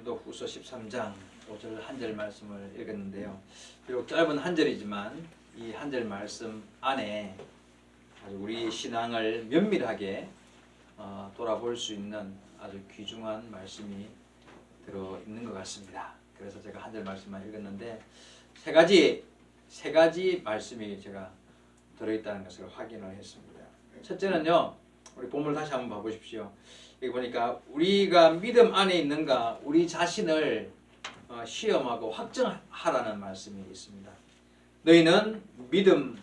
고린도 후서 13장 5절 한 절 말씀을 읽었는데요. 비록 짧은 한 절이지만 이 한 절 말씀 안에 아주 우리 신앙을 면밀하게 돌아볼 수 있는 아주 귀중한 말씀이 들어있는 것 같습니다. 그래서 제가 한 절 말씀만 읽었는데 세 가지 말씀이 제가 들어있다는 것을 확인을 했습니다. 첫째는요, 우리 본문을 다시 한번 봐보십시오. 여기 보니까 우리가 믿음 안에 있는가 우리 자신을 시험하고 확정하라는 말씀이 있습니다. 너희는 믿음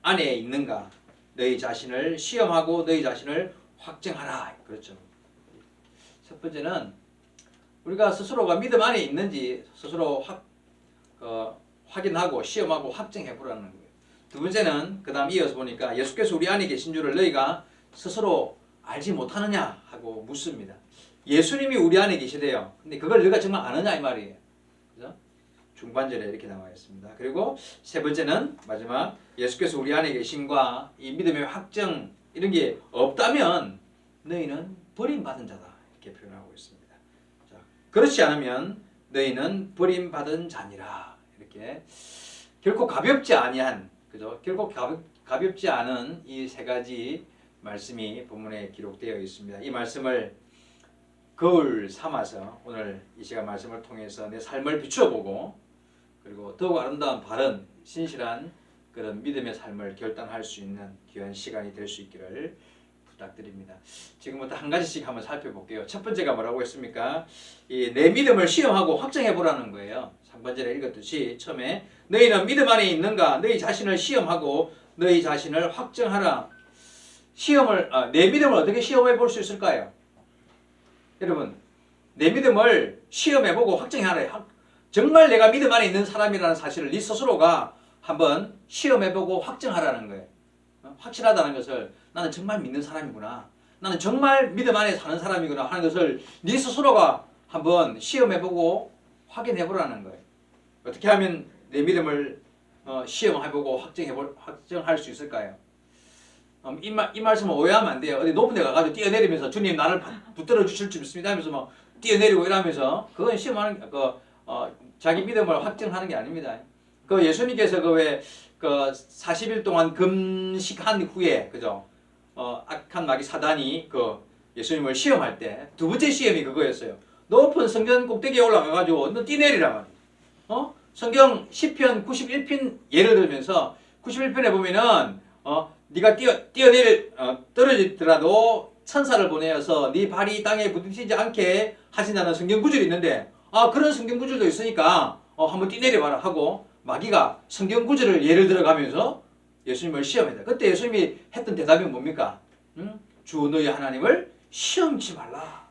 안에 있는가 너희 자신을 시험하고 너희 자신을 확정하라. 그렇죠. 첫 번째는 우리가 스스로가 믿음 안에 있는지 스스로 확인하고 시험하고 확정해 보라는 거예요. 두 번째는 그 다음 이어서 보니까 예수께서 우리 안에 계신 줄을 너희가 스스로 알지 못하느냐 하고 묻습니다. 예수님이 우리 안에 계시대요. 근데 그걸 너희가 정말 아느냐 이 말이에요. 그죠? 중반절에 이렇게 나와 있습니다. 그리고 세 번째는 마지막 예수께서 우리 안에 계신과 이 믿음의 확정 이런 게 없다면 너희는 버림받은 자다 이렇게 표현하고 있습니다. 자, 그렇지 않으면 너희는 버림받은 자니라 이렇게 결코 가볍지 아니한 그죠? 결코 가볍지 않은 이 세 가지 말씀이 본문에 기록되어 있습니다. 이 말씀을 거울 삼아서 오늘 이 시간 말씀을 통해서 내 삶을 비추어 보고 그리고 더욱 아름다운 바른 신실한 그런 믿음의 삶을 결단할 수 있는 귀한 시간이 될 수 있기를 부탁드립니다. 지금부터 한 가지씩 한번 살펴볼게요. 첫 번째가 뭐라고 했습니까? 내 믿음을 시험하고 확정해 보라는 거예요. 3번절에 읽었듯이 처음에 너희는 믿음 안에 있는가 너희 자신을 시험하고 너희 자신을 확정하라. 내 믿음을 어떻게 시험해 볼 수 있을까요? 여러분, 내 믿음을 시험해 보고 확정하라. 정말 내가 믿음 안에 있는 사람이라는 사실을 네 스스로가 한번 시험해 보고 확정하라는 거예요. 확실하다는 것을 나는 정말 믿는 사람이구나. 나는 정말 믿음 안에 사는 사람이구나 하는 것을 네 스스로가 한번 시험해 보고 확인해 보라는 거예요. 어떻게 하면 내 믿음을 시험해 보고 확정할 수 있을까요? 이 말씀은 오해하면 안 돼요. 어디 높은 데 가가지고 뛰어내리면서 주님 나를 붙들어 주실 줄 믿습니다 하면서 막 뛰어내리고 이러면서 그건 시험하는 자기 믿음을 확정하는 게 아닙니다. 그 예수님께서 그 40일 동안 금식한 후에 그죠? 악한 마귀 사단이 그 예수님을 시험할 때 두 번째 시험이 그거였어요. 높은 성전 꼭대기에 올라가가지고 너 뛰내리라 말이야. 성경 시편 91편 예를 들면서 91편에 보면은 네가 떨어지더라도 천사를 보내어서 네 발이 땅에 부딪히지 않게 하신다는 성경 구절이 있는데 그런 성경 구절도 있으니까 한번 뛰내려봐라 하고 마귀가 성경 구절을 예를 들어가면서 예수님을 시험했다. 그때 예수님이 했던 대답이 뭡니까? 주 너희 하나님을 시험치 말라.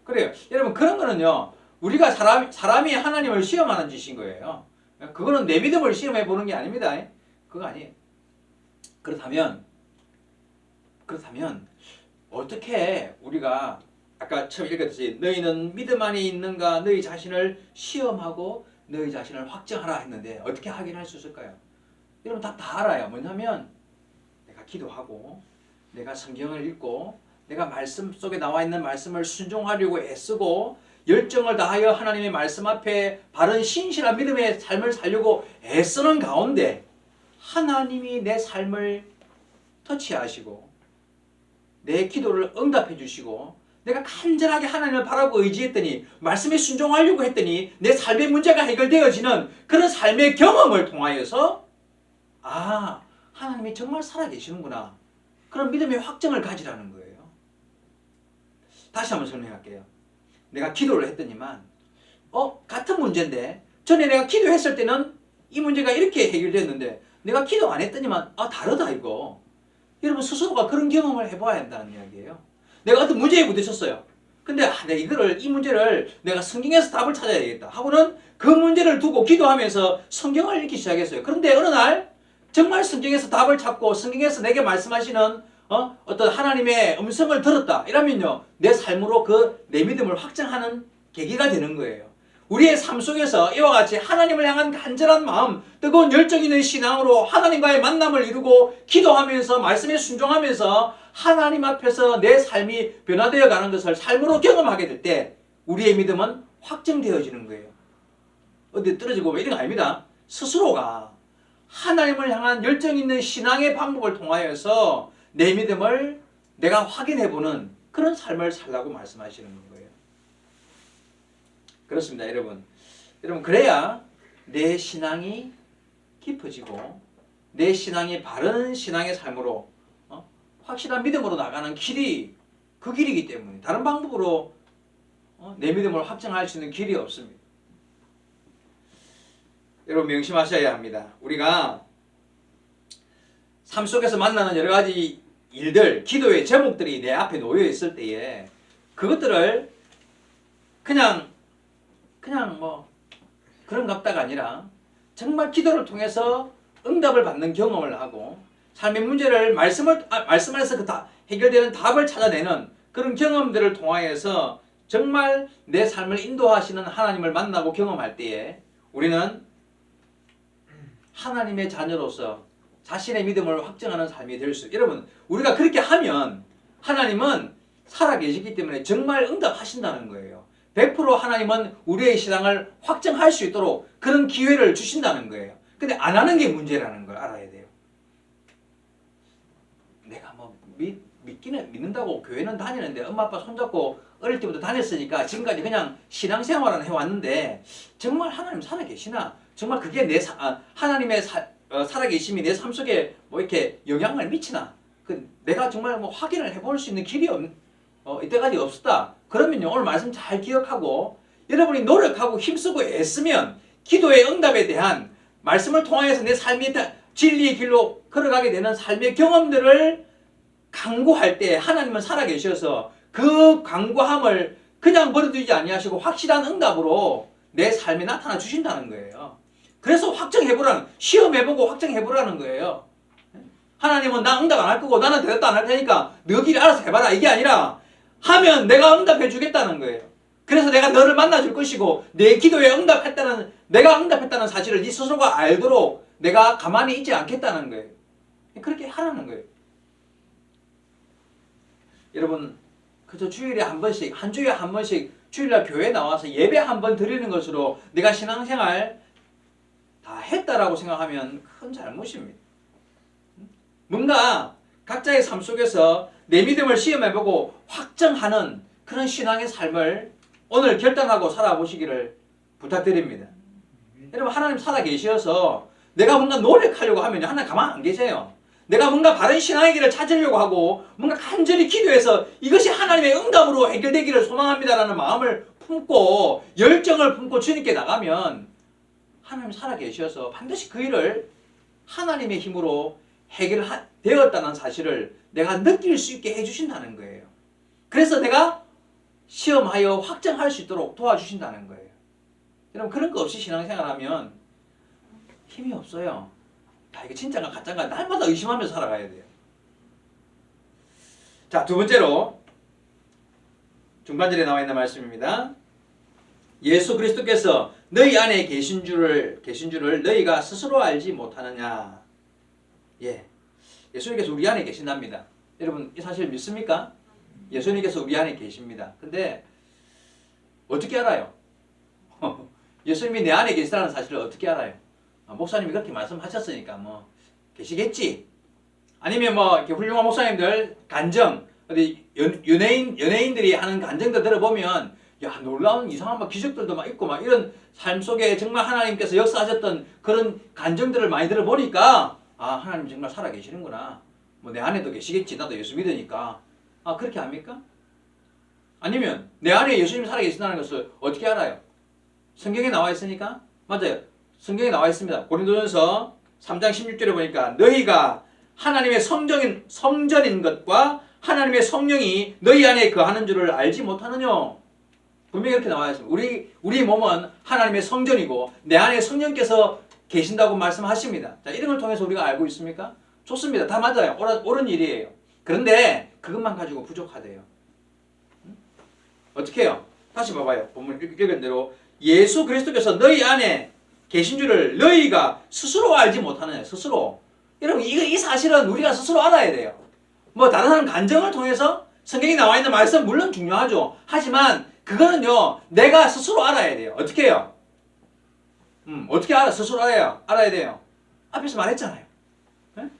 그래요. 여러분 그런 거는요. 우리가 사람이 하나님을 시험하는 짓인 거예요. 그거는 내 믿음을 시험해 보는 게 아닙니다. 그거 아니에요. 그렇다면 어떻게 우리가 아까 처음 읽었듯이 너희는 믿음 안에 있는가 너희 자신을 시험하고 너희 자신을 확정하라 했는데 어떻게 확인할 수 있을까요? 여러분 다 알아요. 뭐냐면 내가 기도하고 내가 성경을 읽고 내가 말씀 속에 나와 있는 말씀을 순종하려고 애쓰고 열정을 다하여 하나님의 말씀 앞에 바른 신실한 믿음의 삶을 살려고 애쓰는 가운데 하나님이 내 삶을 터치하시고 내 기도를 응답해 주시고 내가 간절하게 하나님을 바라고 의지했더니 말씀에 순종하려고 했더니 내 삶의 문제가 해결되어지는 그런 삶의 경험을 통하여서 하나님이 정말 살아계시는구나. 그런 믿음의 확정을 가지라는 거예요. 다시 한번 설명할게요. 내가 기도를 했더니만 같은 문제인데 전에 내가 기도했을 때는 이 문제가 이렇게 해결됐는데 내가 기도 안 했더니만 다르다 이거. 여러분 스스로가 그런 경험을 해봐야 한다는 이야기예요. 내가 어떤 문제에 부딪혔어요. 근데 이 문제를 내가 성경에서 답을 찾아야 되겠다 하고는 그 문제를 두고 기도하면서 성경을 읽기 시작했어요. 그런데 어느 날 정말 성경에서 답을 찾고 성경에서 내게 말씀하시는 어떤 하나님의 음성을 들었다 이러면요 내 삶으로 내 믿음을 확정하는 계기가 되는 거예요. 우리의 삶 속에서 이와 같이 하나님을 향한 간절한 마음, 뜨거운 열정 있는 신앙으로 하나님과의 만남을 이루고 기도하면서 말씀에 순종하면서 하나님 앞에서 내 삶이 변화되어 가는 것을 삶으로 경험하게 될 때 우리의 믿음은 확정되어지는 거예요. 어디 떨어지고 뭐 이런 거 아닙니다. 스스로가 하나님을 향한 열정 있는 신앙의 방법을 통하여서 내 믿음을 내가 확인해보는 그런 삶을 살라고 말씀하시는 거예요. 그렇습니다, 여러분. 여러분, 그래야 내 신앙이 깊어지고 내 신앙이 바른 신앙의 삶으로 확실한 믿음으로 나가는 길이 그 길이기 때문에 다른 방법으로 내 믿음을 확정할 수 있는 길이 없습니다. 여러분 명심하셔야 합니다. 우리가 삶 속에서 만나는 여러 가지 일들, 기도의 제목들이 내 앞에 놓여 있을 때에 그것들을 그냥 뭐 그런갑다가 아니라 정말 기도를 통해서 응답을 받는 경험을 하고 삶의 문제를 말씀 안에서 그 해결되는 답을 찾아내는 그런 경험들을 통하여서 정말 내 삶을 인도하시는 하나님을 만나고 경험할 때에 우리는 하나님의 자녀로서 자신의 믿음을 확정하는 삶이 될 수. 여러분, 우리가 그렇게 하면 하나님은 살아계시기 때문에 정말 응답하신다는 거예요. 100% 하나님은 우리의 신앙을 확정할 수 있도록 그런 기회를 주신다는 거예요. 근데 안 하는 게 문제라는 걸 알아야 돼요. 내가 뭐 믿는다고 교회는 다니는데 엄마 아빠 손잡고 어릴 때부터 다녔으니까 지금까지 그냥 신앙생활은 해왔는데 정말 하나님 살아계시나? 정말 그게 하나님의 살아계심이 내 삶 속에 뭐 이렇게 영향을 미치나? 내가 정말 뭐 확인을 해볼 수 있는 길이 이때까지 없었다. 그러면요, 오늘 말씀 잘 기억하고 여러분이 노력하고 힘쓰고 애쓰면 기도의 응답에 대한 말씀을 통하여서 내 삶이 진리의 길로 걸어가게 되는 삶의 경험들을 강구할 때 하나님은 살아계셔서 그 강구함을 그냥 버려두지 아니하시고 확실한 응답으로 내 삶에 나타나 주신다는 거예요. 그래서 확정해보라는, 시험해보고 확정해보라는 거예요. 하나님은 나 응답 안 할 거고 나는 대답도 안 할 테니까 너희들이 알아서 해봐라, 이게 아니라 하면 내가 응답해 주겠다는 거예요. 그래서 내가 너를 만나줄 것이고 내 기도에 내가 응답했다는 사실을 네 스스로가 알도록 내가 가만히 있지 않겠다는 거예요. 그렇게 하라는 거예요. 여러분, 그저 주일에 한 번씩, 한 주에 한 번씩 주일날 교회에 나와서 예배 한 번 드리는 것으로 내가 신앙생활 다 했다라고 생각하면 큰 잘못입니다. 뭔가 각자의 삶 속에서 내 믿음을 시험해보고 확정하는 그런 신앙의 삶을 오늘 결단하고 살아보시기를 부탁드립니다. 여러분, 하나님 살아계셔서 내가 뭔가 노력하려고 하면 하나님 가만 안 계세요. 내가 뭔가 바른 신앙의 길을 찾으려고 하고 뭔가 간절히 기도해서 이것이 하나님의 응답으로 해결되기를 소망합니다라는 마음을 품고 열정을 품고 주님께 나가면 하나님 살아계셔서 반드시 그 일을 하나님의 힘으로 해결되었다는 사실을 내가 느낄 수 있게 해주신다는 거예요. 그래서 내가 시험하여 확정할 수 있도록 도와주신다는 거예요. 여러분, 그런 거 없이 신앙생활하면 힘이 없어요. 이게 진짜인가 가짜인가 날마다 의심하면서 살아가야 돼요. 자, 두 번째로 중반절에 나와 있는 말씀입니다. 예수 그리스도께서 너희 안에 계신 줄을 너희가 스스로 알지 못하느냐. 예, 예수님께서 우리 안에 계신답니다. 여러분, 이 사실 믿습니까? 예수님께서 우리 안에 계십니다. 근데 어떻게 알아요? 예수님이 내 안에 계시다는 사실을 어떻게 알아요? 목사님이 그렇게 말씀하셨으니까 뭐 계시겠지. 아니면 뭐 이렇게 훌륭한 목사님들 간증, 어디 연예인들이 하는 간증도 들어보면 야, 놀라운 이상한 막 기적들도 막 있고 막 이런 삶 속에 정말 하나님께서 역사하셨던 그런 간증들을 많이 들어보니까 아, 하나님 정말 살아계시는구나. 뭐 내 안에도 계시겠지. 나도 예수 믿으니까. 아, 그렇게 합니까? 아니면 내 안에 예수님이 살아계신다는 것을 어떻게 알아요? 성경에 나와 있으니까? 맞아요. 성경에 나와 있습니다. 고린도전서 3장 16절에 보니까 너희가 하나님의 성전인 것과 하나님의 성령이 너희 안에 거하는 줄을 알지 못하느냐? 분명히 이렇게 나와 있습니다. 우리 몸은 하나님의 성전이고 내 안에 성령께서 계신다고 말씀하십니다. 자, 이런 걸 통해서 우리가 알고 있습니까? 좋습니다. 다 맞아요. 옳은 일이에요. 그런데 그것만 가지고 부족하대요. 어떻게 해요? 다시 봐봐요. 본문 읽은 대로 예수 그리스도께서 너희 안에 계신 줄을 너희가 스스로 알지 못하느냐. 스스로. 여러분, 이 사실은 우리가 스스로 알아야 돼요. 뭐 다른 사람 간증을 통해서 성경에 나와 있는 말씀 물론 중요하죠. 하지만 그거는요, 내가 스스로 알아야 돼요. 어떻게 해요? 어떻게 스스로 알아야 돼요. 앞에서 말했잖아요. 네?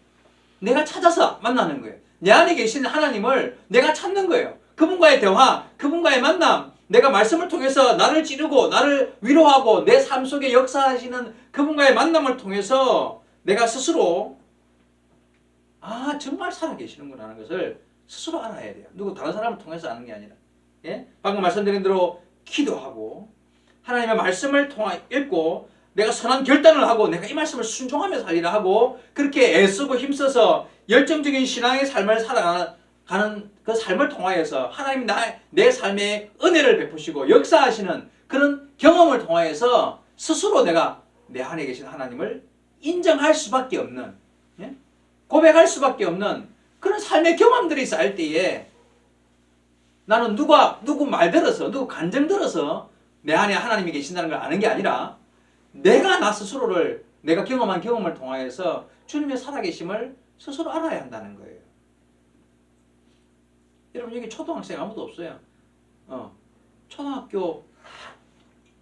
내가 찾아서 만나는 거예요. 내 안에 계신 하나님을 내가 찾는 거예요. 그분과의 대화, 그분과의 만남, 내가 말씀을 통해서 나를 찌르고 나를 위로하고 내 삶 속에 역사하시는 그분과의 만남을 통해서 내가 스스로 정말 살아계시는구나 하는 것을 스스로 알아야 돼요. 누구 다른 사람을 통해서 아는 게 아니라. 예? 방금 말씀드린 대로 기도하고 하나님의 말씀을 통해 읽고 내가 선한 결단을 하고 내가 이 말씀을 순종하며 살리라 하고 그렇게 애쓰고 힘써서 열정적인 신앙의 삶을 살아가는 그 삶을 통하여서 하나님이 내 삶에 은혜를 베푸시고 역사하시는 그런 경험을 통하여서 스스로 내가 내 안에 계신 하나님을 인정할 수밖에 없는, 예? 고백할 수밖에 없는 그런 삶의 경험들이 쌓일 때에 나는 누구 말 들어서 누구 간증 들어서 내 안에 하나님이 계신다는 걸 아는 게 아니라 내가 나 스스로를 내가 경험한 경험을 통하여서 주님의 살아계심을 스스로 알아야 한다는 거예요. 여러분 여기 초등학생 아무도 없어요. 초등학교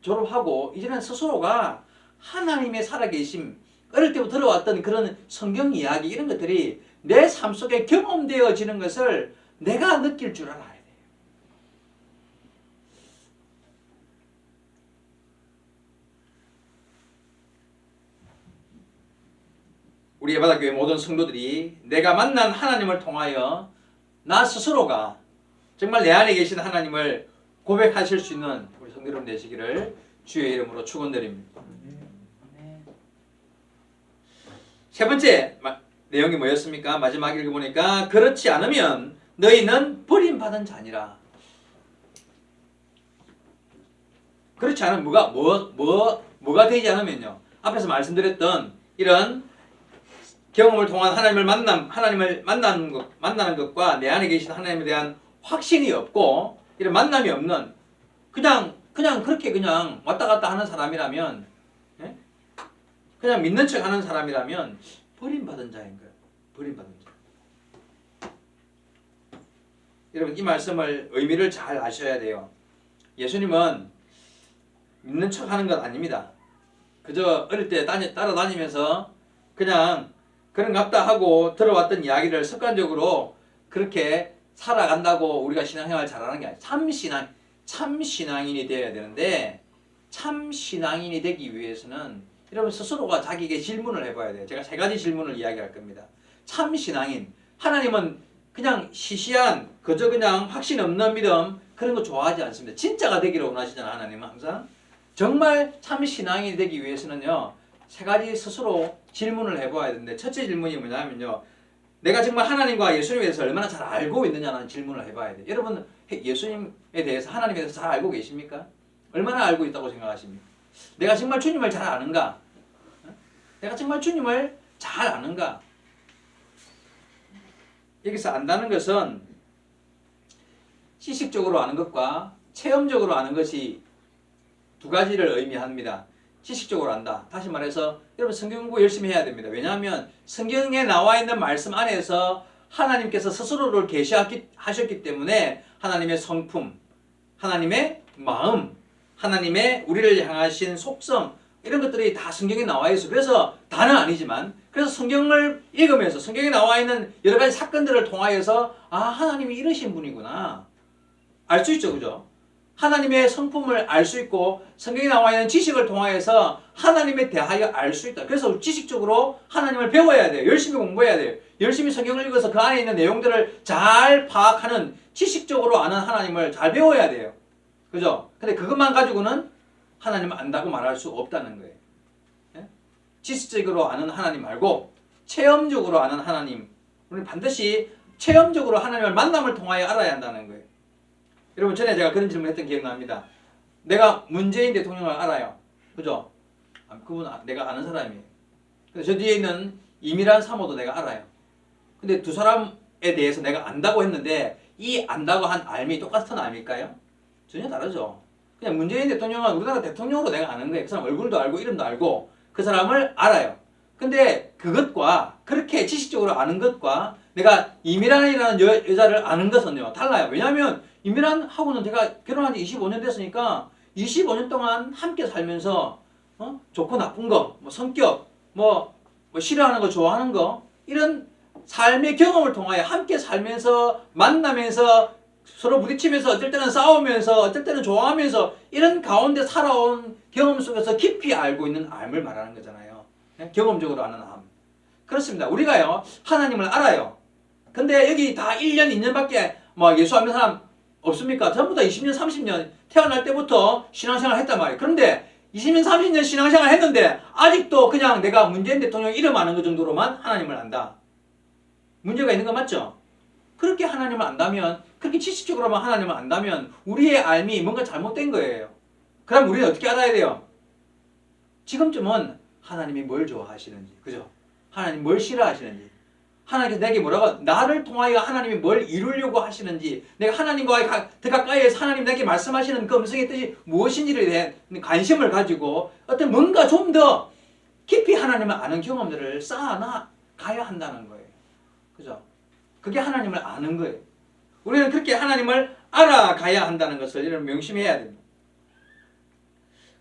졸업하고 이제는 스스로가 하나님의 살아계심, 어릴 때부터 들어왔던 그런 성경 이야기 이런 것들이 내 삶 속에 경험되어지는 것을 내가 느낄 줄 알아야 돼요. 우리 예바다교회 모든 성도들이 내가 만난 하나님을 통하여 나 스스로가 정말 내 안에 계신 하나님을 고백하실 수 있는 우리 성도 여러분 되시기를 주의 이름으로 축원드립니다. 세 번째 내용이 뭐였습니까? 마지막 읽어보니까 그렇지 않으면 너희는 버림받은 자니라. 그렇지 않으면 뭐가 되지 않으면요. 앞에서 말씀드렸던 이런 경험을 통한 하나님을 만나는 것과 내 안에 계신 하나님에 대한 확신이 없고 이런 만남이 없는 그냥 그렇게 그냥 왔다 갔다 하는 사람이라면, 예? 그냥 믿는 척 하는 사람이라면 버림받은 자인 거예요. 버림받은 자. 여러분 이 말씀을 의미를 잘 아셔야 돼요. 예수님은 믿는 척 하는 것 아닙니다. 그저 어릴 때 따라다니면서 그냥 그런갑다 하고 들어왔던 이야기를 습관적으로 그렇게 살아간다고 우리가 신앙생활 잘하는 게 아니에요. 참 신앙인이 되어야 되는데 참 신앙인이 되기 위해서는 여러분 스스로가 자기에게 질문을 해봐야 돼요. 제가 세 가지 질문을 이야기할 겁니다. 참 신앙인, 하나님은 그냥 시시한 그저 그냥 확신 없는 믿음 그런 거 좋아하지 않습니다. 진짜가 되기를 원하시잖아요. 하나님은 항상. 정말 참 신앙인이 되기 위해서는요. 세 가지 스스로 질문을 해봐야 되는데 첫째 질문이 뭐냐면요. 내가 정말 하나님과 예수님에 대해서 얼마나 잘 알고 있느냐는 질문을 해봐야 돼요. 여러분 예수님에 대해서 하나님에 대해서 잘 알고 계십니까? 얼마나 알고 있다고 생각하십니까? 내가 정말 주님을 잘 아는가? 내가 정말 주님을 잘 아는가? 여기서 안다는 것은 지식적으로 아는 것과 체험적으로 아는 것이 두 가지를 의미합니다. 지식적으로 안다. 다시 말해서 여러분 성경 공부 열심히 해야 됩니다. 왜냐하면 성경에 나와 있는 말씀 안에서 하나님께서 스스로를 계시하셨기 때문에 하나님의 성품, 하나님의 마음, 하나님의 우리를 향하신 속성 이런 것들이 다 성경에 나와 있어요. 그래서 다는 아니지만 그래서 성경을 읽으면서 성경에 나와 있는 여러 가지 사건들을 통하여서 하나님이 이러신 분이구나 알 수 있죠. 그죠? 하나님의 성품을 알 수 있고 성경에 나와 있는 지식을 통하여서 하나님에 대하여 알 수 있다. 그래서 지식적으로 하나님을 배워야 돼요. 열심히 공부해야 돼요. 열심히 성경을 읽어서 그 안에 있는 내용들을 잘 파악하는 지식적으로 아는 하나님을 잘 배워야 돼요. 그죠? 근데 그것만 가지고는 하나님을 안다고 말할 수 없다는 거예요. 예? 지식적으로 아는 하나님 말고 체험적으로 아는 하나님. 우리는 반드시 체험적으로 하나님을 만남을 통하여 알아야 한다는 거예요. 여러분 전에 제가 그런 질문 했던 기억납니다. 내가 문재인 대통령을 알아요. 그죠? 그분 내가 아는 사람이에요. 저 뒤에 있는 이미란 사모도 내가 알아요. 근데 두 사람에 대해서 내가 안다고 했는데 이 안다고 한 알미 똑같은 알미일까요? 전혀 다르죠. 그냥 문재인 대통령은 우리나라 대통령으로 내가 아는 거예요. 그 사람 얼굴도 알고 이름도 알고 그 사람을 알아요. 근데 그것과 그렇게 지식적으로 아는 것과 내가 이미란이라는 여자를 아는 것은요 달라요. 왜냐하면 임미란하고는 제가 결혼한 지 25년 됐으니까 25년 동안 함께 살면서 좋고 나쁜 거, 뭐 성격, 뭐 싫어하는 거, 좋아하는 거 이런 삶의 경험을 통하여 함께 살면서 만나면서 서로 부딪히면서 어쩔 때는 싸우면서 어쩔 때는 좋아하면서 이런 가운데 살아온 경험 속에서 깊이 알고 있는 암을 말하는 거잖아요. 경험적으로 아는 암. 그렇습니다. 우리가요 하나님을 알아요. 근데 여기 다 1년, 2년밖에 뭐 예수 안 믿는 사람 없습니까? 전부 다 20년, 30년 태어날 때부터 신앙생활 했단 말이에요. 그런데 20년, 30년 신앙생활 했는데 아직도 그냥 내가 문재인 대통령 이름 아는 것 정도로만 하나님을 안다. 문제가 있는 거 맞죠? 그렇게 하나님을 안다면, 그렇게 지식적으로만 하나님을 안다면 우리의 알미 뭔가 잘못된 거예요. 그럼 우리는 어떻게 알아야 돼요? 지금쯤은 하나님이 뭘 좋아하시는지, 그죠? 하나님 뭘 싫어하시는지, 하나님께서 내게 뭐라고, 나를 통하여 하나님이 뭘 이루려고 하시는지, 내가 하나님과 더 가까이에서 하나님 내게 말씀하시는 그 음성의 뜻이 무엇인지에 대한 관심을 가지고 어떤 뭔가 좀 더 깊이 하나님을 아는 경험들을 쌓아나가야 한다는 거예요. 그죠? 그게 하나님을 아는 거예요. 우리는 그렇게 하나님을 알아가야 한다는 것을 이런 명심해야 됩니다.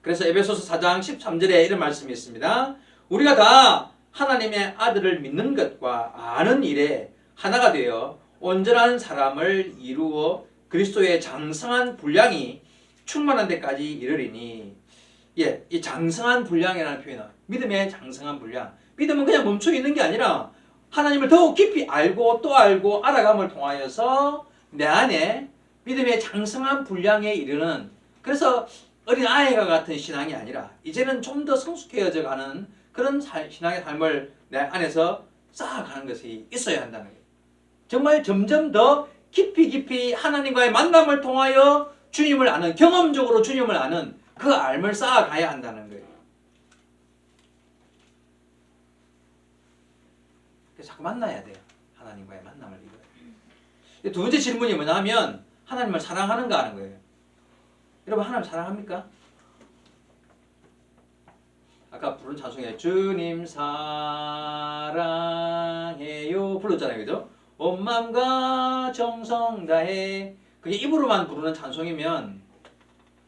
그래서 에베소서 4장 13절에 이런 말씀이 있습니다. 우리가 다 하나님의 아들을 믿는 것과 아는 일에 하나가 되어 온전한 사람을 이루어 그리스도의 장성한 분량이 충만한 데까지 이르리니, 이 장성한 분량이라는 표현은 믿음의 장성한 분량. 믿음은 그냥 멈춰 있는 게 아니라 하나님을 더욱 깊이 알고 또 알고 알아감을 통하여서 내 안에 믿음의 장성한 분량에 이르는, 그래서 어린 아이가 같은 신앙이 아니라 이제는 좀 더 성숙해져 가는 그런 신앙의 삶을 내 안에서 쌓아가는 것이 있어야 한다는 거예요. 정말 점점 더 깊이 하나님과의 만남을 통하여 주님을 아는, 경험적으로 주님을 아는 그 삶을 쌓아가야 한다는 거예요. 그래서 자꾸 만나야 돼요. 하나님과의 만남을 이루어야 돼요. 두 번째 질문이 뭐냐 하면 하나님을 사랑하는가 하는 거예요. 여러분 하나님 사랑합니까? 아까 부른 찬송에 주님 사랑해요 불렀잖아요. 그죠? 온 마음과 정성 다해. 그게 입으로만 부르는 찬송이면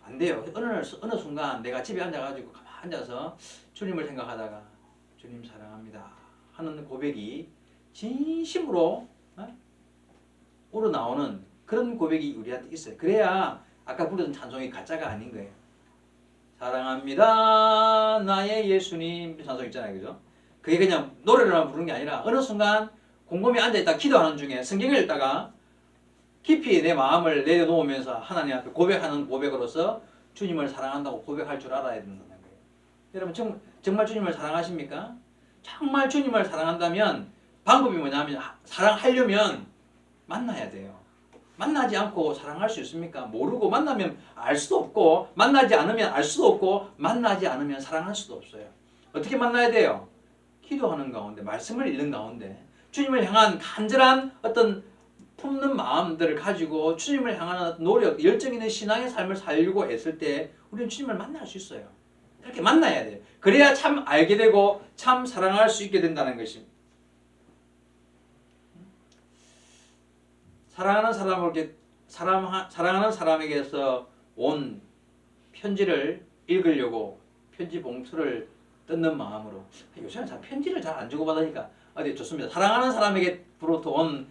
안 돼요. 어느 순간 내가 집에 앉아가지고 가만히 앉아서 주님을 생각하다가 주님 사랑합니다 하는 고백이 진심으로 우러나오는 그런 고백이 우리한테 있어요. 그래야 아까 부르던 찬송이 가짜가 아닌 거예요. 사랑합니다 나의 예수님 찬송 있잖아요. 그죠? 그게 그냥 노래로만 부르는 게 아니라 어느 순간 곰곰이 앉아있다 기도하는 중에 성경을 읽다가 깊이 내 마음을 내려놓으면서 하나님 앞에 고백하는 고백으로서 주님을 사랑한다고 고백할 줄 알아야 된다는 거예요. 여러분 정말 주님을 사랑하십니까? 정말 주님을 사랑한다면 방법이 뭐냐면 사랑하려면 만나야 돼요. 만나지 않고 사랑할 수 있습니까? 모르고 만나면 알 수도 없고 만나지 않으면 알 수도 없고 만나지 않으면 사랑할 수도 없어요. 어떻게 만나야 돼요? 기도하는 가운데, 말씀을 읽는 가운데 주님을 향한 간절한 어떤 품는 마음들을 가지고 주님을 향하는 노력, 열정 있는 신앙의 삶을 살려고 했을 때 우리는 주님을 만날 수 있어요. 이렇게 만나야 돼요. 그래야 참 알게 되고 참 사랑할 수 있게 된다는 것입니다. 사랑하는 사람에게서 온 편지를 읽으려고 편지 봉투를 뜯는 마음으로, 요새는 참 편지를 잘 안 주고받으니까 어디 좋습니다. 사랑하는 사람에게로부터 온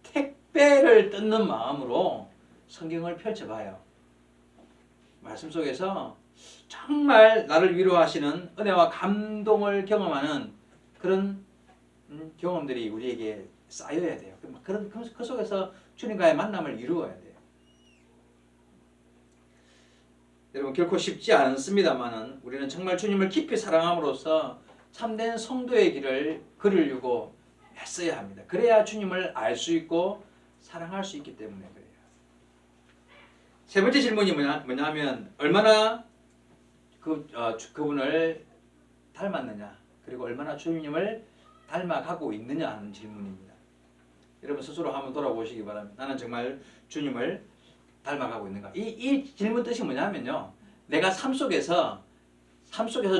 택배를 뜯는 마음으로 성경을 펼쳐봐요. 말씀 속에서 정말 나를 위로하시는 은혜와 감동을 경험하는 그런 경험들이 우리에게 쌓여야 돼요. 그 속에서 주님과의 만남을 이루어야 돼요. 여러분 결코 쉽지 않습니다만은 우리는 정말 주님을 깊이 사랑함으로써 참된 성도의 길을 걸으려고 애써야 합니다. 그래야 주님을 알 수 있고 사랑할 수 있기 때문에 그래요. 세 번째 질문이 뭐냐면 얼마나 그분을 닮았느냐, 그리고 얼마나 주님을 닮아가고 있느냐 하는 질문입니다. 여러분 스스로 한번 돌아보시기 바랍니다. 나는 정말 주님을 닮아가고 있는가? 이 질문 뜻이 뭐냐면요, 내가 삶 속에서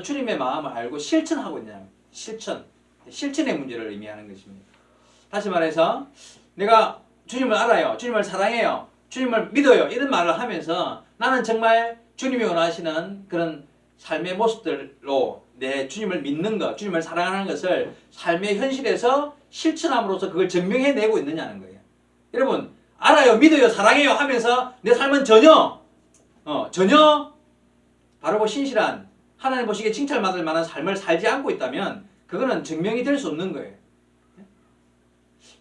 주님의 마음을 알고 실천하고 있느냐, 실천의 문제를 의미하는 것입니다. 다시 말해서 내가 주님을 알아요. 주님을 사랑해요. 주님을 믿어요. 이런 말을 하면서 나는 정말 주님이 원하시는 그런 삶의 모습들로 내 주님을 믿는 것, 주님을 사랑하는 것을 삶의 현실에서 실천함으로써 그걸 증명해내고 있느냐는 거예요. 여러분, 알아요, 믿어요, 사랑해요 하면서 내 삶은 전혀 바르고 신실한 하나님 보시기에 칭찬받을 만한 삶을 살지 않고 있다면 그거는 증명이 될 수 없는 거예요.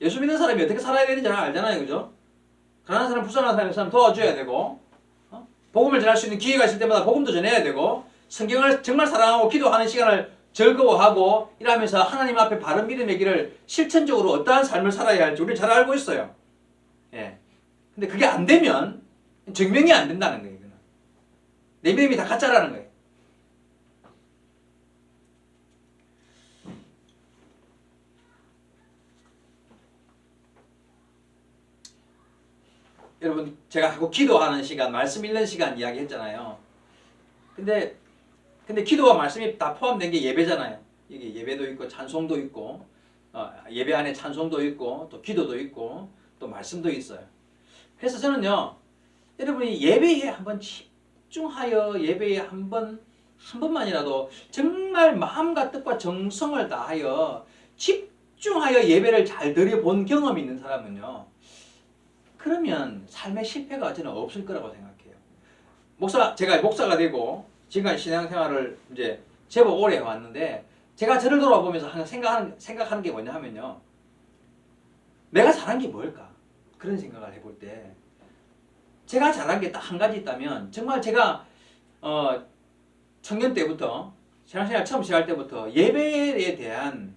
예수 믿는 사람이 어떻게 살아야 되는지 알잖아요. 그죠? 가난한 사람, 불쌍한 사람 도와줘야 되고, 복음을 전할 수 있는 기회가 있을 때마다 복음도 전해야 되고, 성경을 정말 사랑하고 기도하는 시간을 즐거워하고 이러면서 하나님 앞에 바른 믿음의 길을 실천적으로 어떠한 삶을 살아야 할지 우리는 잘 알고 있어요. 예. 근데 그게 안 되면 증명이 안 된다는 거예요. 이거는. 내 믿음이 다 가짜라는 거예요. 여러분, 제가 하고 기도하는 시간, 말씀 읽는 시간 이야기 했잖아요. 근데 기도와 말씀이 다 포함된 게 예배잖아요. 이게 예배도 있고 찬송도 있고 예배 안에 찬송도 있고 또 기도도 있고 또 말씀도 있어요. 그래서 저는요, 여러분이 예배에 한번 집중하여 예배에 한 번만이라도 정말 마음과 뜻과 정성을 다하여 집중하여 예배를 잘 드려본 경험이 있는 사람은요, 그러면 삶의 실패가 저는 없을 거라고 생각해요. 제가 목사가 되고 지금까지 신앙생활을 이제 제법 오래 해왔는데 제가 저를 돌아보면서 항상 생각하는 게 뭐냐 하면요, 내가 잘한 게 뭘까? 그런 생각을 해볼 때 제가 잘한 게 딱 한 가지 있다면, 정말 제가 청년 때부터 신앙생활 처음 시작할 때부터 예배에 대한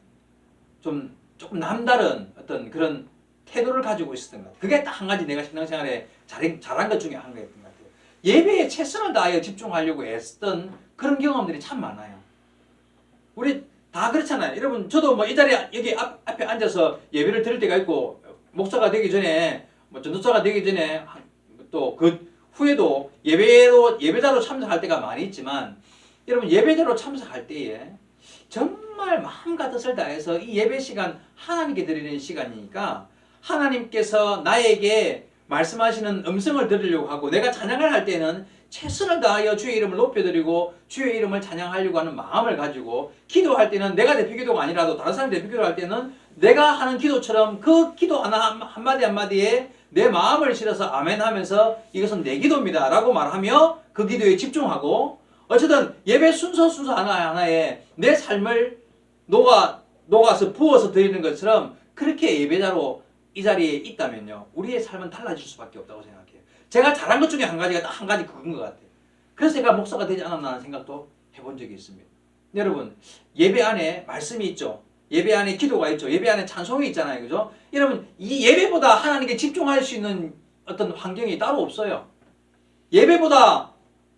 조금 남다른 어떤 그런 태도를 가지고 있었던 것 같아요. 그게 딱 한 가지 내가 신앙생활에 잘한 것 중에 한 거였던 것 같아요. 예배에 최선을 다하여 집중하려고 애쓰던 그런 경험들이 참 많아요. 우리 다 그렇잖아요. 여러분, 저도 뭐 이 자리에 여기 앞에 앉아서 예배를 드릴 때가 있고, 목사가 되기 전에 전도사가 되기 전에 또 그 후에도 예배자로 참석할 때가 많이 있지만, 여러분, 예배자로 참석할 때에 정말 마음과 뜻을 다해서 이 예배 시간 하나님께 드리는 시간이니까 하나님께서 나에게 말씀하시는 음성을 들으려고 하고, 내가 찬양을 할 때는 최선을 다하여 주의 이름을 높여드리고 주의 이름을 찬양하려고 하는 마음을 가지고, 기도할 때는 내가 대표 기도가 아니라도 다른 사람이 대표 기도를 할 때는 내가 하는 기도처럼 그 기도 한마디 한마디에 내 마음을 실어서 아멘 하면서 이것은 내 기도입니다 라고 말하며 그 기도에 집중하고, 어쨌든 예배 순서 하나하나에 내 삶을 녹아서 부어서 드리는 것처럼 그렇게 예배자로 이 자리에 있다면요, 우리의 삶은 달라질 수밖에 없다고 생각해요. 제가 잘한 것 중에 한 가지가 딱 한 가지 그건 것 같아요. 그래서 제가 목사가 되지 않았나 하는 생각도 해본 적이 있습니다. 여러분, 예배 안에 말씀이 있죠. 예배 안에 기도가 있죠. 예배 안에 찬송이 있잖아요. 그죠? 여러분, 이 예배보다 하나님께 집중할 수 있는 어떤 환경이 따로 없어요. 예배보다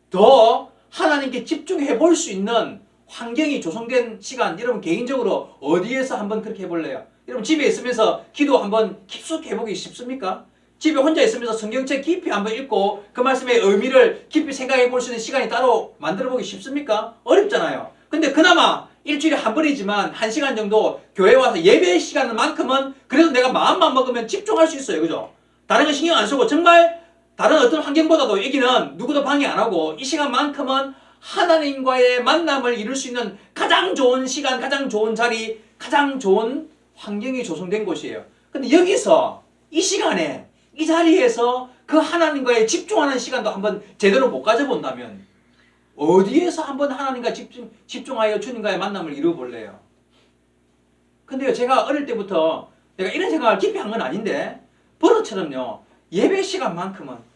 더 하나님께 집중해 볼 수 있는 환경이 조성된 시간, 여러분 개인적으로 어디에서 한번 그렇게 해볼래요? 여러분, 집에 있으면서 기도 한번 깊숙이 해보기 쉽습니까? 집에 혼자 있으면서 성경책 깊이 한번 읽고 그 말씀의 의미를 깊이 생각해 볼 수 있는 시간이 따로 만들어 보기 쉽습니까? 어렵잖아요. 근데 그나마 일주일에 한 번이지만 1시간 정도 교회 와서 예배 시간만큼은 그래도 내가 마음만 먹으면 집중할 수 있어요. 그죠? 다른 거 신경 안 쓰고 정말 다른 어떤 환경보다도 여기는 누구도 방해 안 하고 이 시간만큼은 하나님과의 만남을 이룰 수 있는 가장 좋은 시간, 가장 좋은 자리, 가장 좋은 환경이 조성된 곳이에요. 근데 여기서 이 시간에 이 자리에서 그 하나님과의 집중하는 시간도 한번 제대로 못 가져본다면 어디에서 한번 하나님과 집중하여 주님과의 만남을 이루어볼래요? 근데요, 제가 어릴 때부터 내가 이런 생각을 깊이 한 건 아닌데 버릇처럼요, 예배 시간만큼은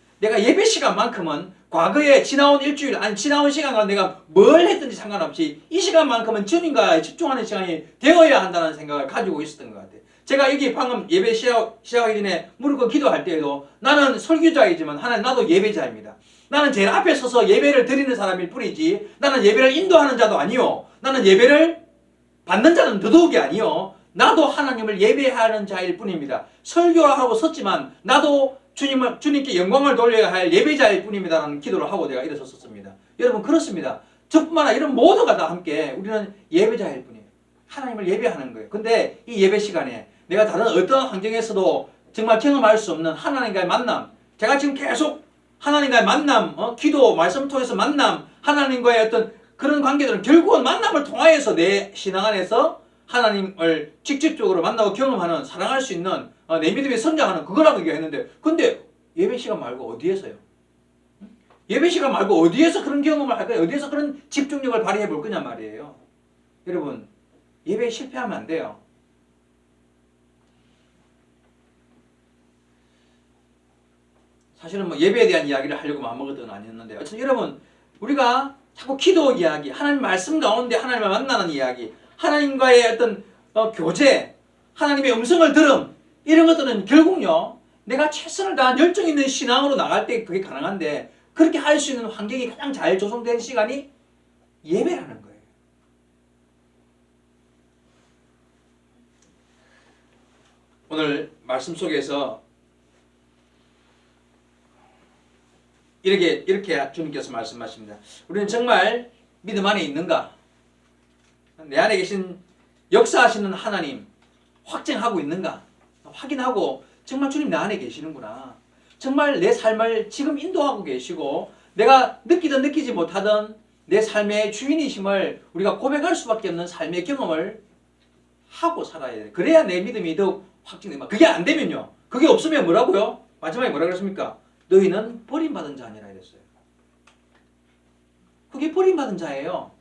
과거에 지나온 일주일, 아니 지나온 시간과 내가 뭘 했든지 상관없이 이 시간만큼은 주님과 집중하는 시간이 되어야 한다는 생각을 가지고 있었던 것 같아요. 제가 여기 방금 예배 시작하기 전에 무릎 꿇고 기도할 때에도 나는 설교자이지만 하나님 나도 예배자입니다. 나는 제일 앞에 서서 예배를 드리는 사람일 뿐이지 나는 예배를 인도하는 자도 아니요, 나는 예배를 받는 자는 더더욱이 아니요, 나도 하나님을 예배하는 자일 뿐입니다. 설교하고 섰지만 나도 주님께 영광을 돌려야 할 예배자일 뿐입니다라는 기도를 하고 내가 일어섰었습니다. 여러분, 그렇습니다. 저뿐만 아니라 이런 모두가 다 함께 우리는 예배자일 뿐이에요. 하나님을 예배하는 거예요. 근데 이 예배 시간에 내가 다른 어떤 환경에서도 정말 경험할 수 없는 하나님과의 만남. 제가 지금 계속 하나님과의 만남, 기도, 말씀 통해서 만남, 하나님과의 어떤 그런 관계들은 결국은 만남을 통하여서 내 신앙 안에서 하나님을 직접적으로 만나고 경험하는, 사랑할 수 있는, 내 믿음이 성장하는 그거라고 얘기했는데, 근데 예배 시간 말고 어디에서요? 예배 시간 말고 어디에서 그런 경험을 할 거예요? 어디에서 그런 집중력을 발휘해 볼 거냐 말이에요. 여러분, 예배에 실패하면 안 돼요. 사실은 뭐 예배에 대한 이야기를 하려고 마음먹었던 건 아니었는데, 어쨌든 여러분, 우리가 자꾸 기도 이야기, 하나님 말씀 가운데 하나님을 만나는 이야기, 하나님과의 어떤 교제, 하나님의 음성을 들음, 이런 것들은 결국요, 내가 최선을 다한 열정 있는 신앙으로 나갈 때 그게 가능한데, 그렇게 할 수 있는 환경이 가장 잘 조성된 시간이 예배라는 거예요. 오늘 말씀 속에서 이렇게 주님께서 말씀하십니다. 우리는 정말 믿음 안에 있는가? 내 안에 계신 역사하시는 하나님 확증하고 있는가? 확인하고 정말 주님 내 안에 계시는구나. 정말 내 삶을 지금 인도하고 계시고 내가 느끼든 느끼지 못하든 내 삶의 주인이심을 우리가 고백할 수밖에 없는 삶의 경험을 하고 살아야 돼. 그래야 내 믿음이 더욱 확증돼. 그게 안 되면요. 그게 없으면 뭐라고요? 마지막에 뭐라 그랬습니까? 너희는 버림받은 자 아니라 이랬어요. 그게 버림받은 자예요.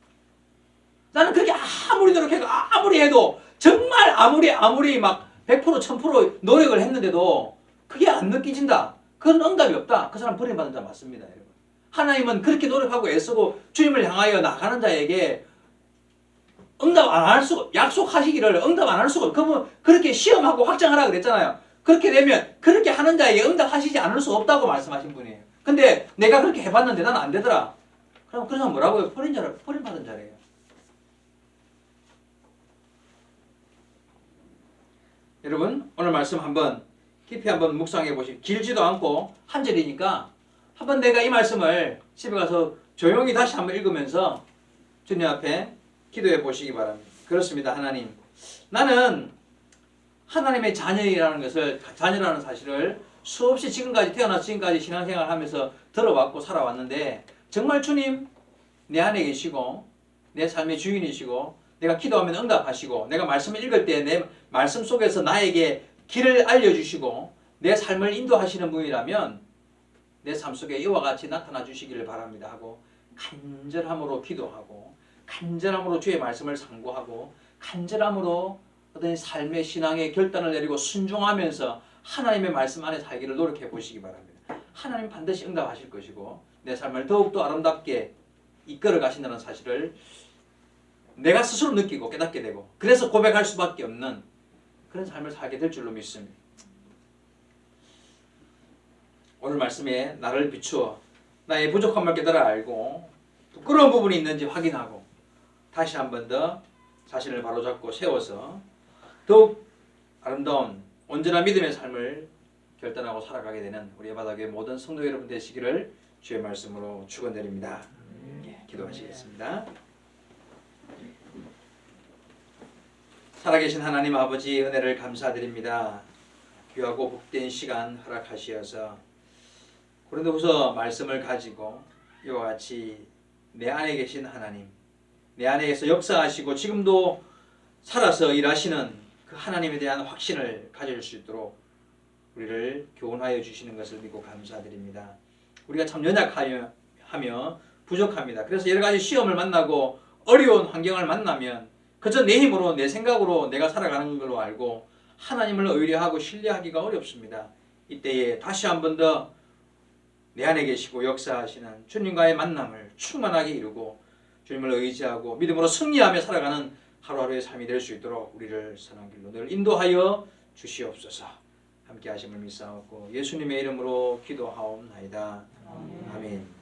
나는 그렇게 아무리 노력해도 아무리 해도 정말 아무리 막 100% 1000% 노력을 했는데도 그게 안 느껴진다. 그런 응답이 없다. 그 사람 버림받은 자 맞습니다, 여러분. 하나님은 그렇게 노력하고 애쓰고 주님을 향하여 나가는 자에게 응답 안 할 수가, 약속하시기를 응답 안 할 수가, 그러면 그렇게 시험하고 확정하라 그랬잖아요. 그렇게 되면 그렇게 하는 자에게 응답하시지 않을 수 없다고 말씀하신 분이에요. 근데 내가 그렇게 해봤는데 나는 안 되더라. 그럼 그 사람 뭐라고요? 버림받은 자래요. 여러분, 오늘 말씀 한번 깊이 한번 묵상해 보시고, 길지도 않고 한 절이니까 한번 내가 이 말씀을 집에 가서 조용히 다시 한번 읽으면서 주님 앞에 기도해 보시기 바랍니다. 그렇습니다. 하나님, 나는 하나님의 자녀라는 사실을 수없이 태어나서 지금까지 신앙생활을 하면서 들어왔고 살아왔는데, 정말 주님 내 안에 계시고 내 삶의 주인이시고 내가 기도하면 응답하시고 내가 말씀을 읽을 때 내 말씀 속에서 나에게 길을 알려주시고 내 삶을 인도하시는 분이라면 내 삶 속에 이와 같이 나타나 주시기를 바랍니다 하고 간절함으로 기도하고 간절함으로 주의 말씀을 상고하고 간절함으로 어떤 삶의 신앙의 결단을 내리고 순종하면서 하나님의 말씀 안에 살기를 노력해 보시기 바랍니다. 하나님 반드시 응답하실 것이고 내 삶을 더욱더 아름답게 이끌어 가신다는 사실을 내가 스스로 느끼고 깨닫게 되고 그래서 고백할 수밖에 없는 그런 삶을 살게 될 줄로 믿습니다. 오늘 말씀에 나를 비추어 나의 부족함을 깨달아 알고 부끄러운 부분이 있는지 확인하고 다시 한 번 더 자신을 바로잡고 세워서 더욱 아름다운 온전한 믿음의 삶을 결단하고 살아가게 되는 우리 예바다교회 모든 성도 여러분 되시기를 주의 말씀으로 축원드립니다. 기도하시겠습니다. 살아계신 하나님 아버지 은혜를 감사드립니다. 귀하고 복된 시간 허락하시어서 고린도후서 말씀을 가지고 이와 같이 내 안에 계신 하나님, 내 안에서 역사하시고 지금도 살아서 일하시는 그 하나님에 대한 확신을 가질 수 있도록 우리를 교훈하여 주시는 것을 믿고 감사드립니다. 우리가 참 연약하며 부족합니다. 그래서 여러 가지 시험을 만나고 어려운 환경을 만나면 그저 내 힘으로 내 생각으로 내가 살아가는 걸로 알고 하나님을 의뢰하고 신뢰하기가 어렵습니다. 이때에 다시 한 번 더 내 안에 계시고 역사하시는 주님과의 만남을 충만하게 이루고 주님을 의지하고 믿음으로 승리하며 살아가는 하루하루의 삶이 될 수 있도록 우리를 선한 길로 늘 인도하여 주시옵소서. 함께 하심을 믿사옵고 예수님의 이름으로 기도하옵나이다. 아멘.